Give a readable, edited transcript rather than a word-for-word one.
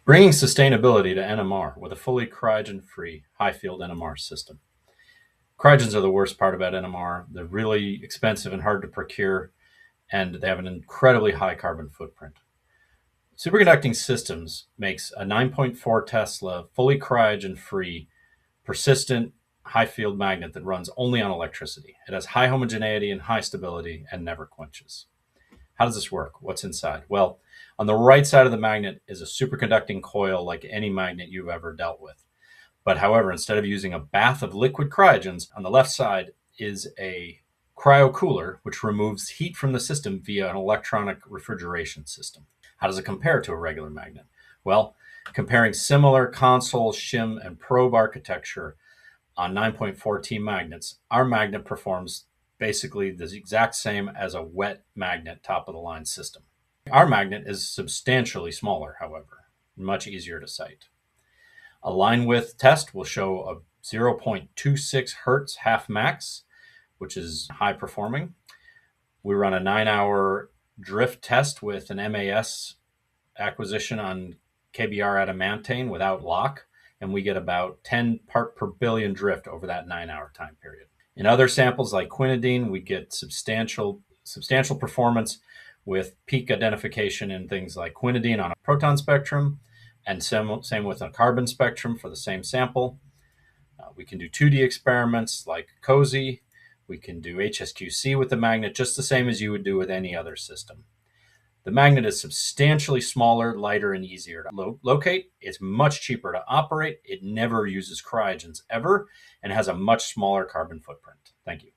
Bringing sustainability to NMR with a fully cryogen-free high-field NMR system. Cryogens are the worst part about NMR. They're really expensive and hard to procure, and they have an incredibly high carbon footprint. Superconducting Systems makes a 9.4 Tesla, fully cryogen-free, persistent high-field magnet that runs only on electricity. It has high homogeneity and high stability and never quenches. How does this work? What's inside? Well, on the right side of the magnet is a superconducting coil like any magnet you've ever dealt with. But however, instead of using a bath of liquid cryogens, on the left side is a cryocooler, which removes heat from the system via an electronic refrigeration system. How does it compare to a regular magnet? Well, comparing similar console, shim, and probe architecture on 9.4T magnets, our magnet performs basically the exact same as a wet magnet top of the line system. Our magnet is substantially smaller, however, much easier to sight. A line width test will show a 0.26 hertz half max, which is high performing. We run a 9-hour drift test with an MAS acquisition on KBR adamantane without lock, and we get about 10 part per billion drift over that 9-hour time period. In other samples like quinidine, we get substantial performance with peak identification in things like quinidine on a proton spectrum, and same with a carbon spectrum for the same sample. We can do 2D experiments like COSY. We can do HSQC with the magnet, just the same as you would do with any other system. The magnet is substantially smaller, lighter, and easier to locate. It's much cheaper to operate. It never uses cryogens ever, and has a much smaller carbon footprint. Thank you.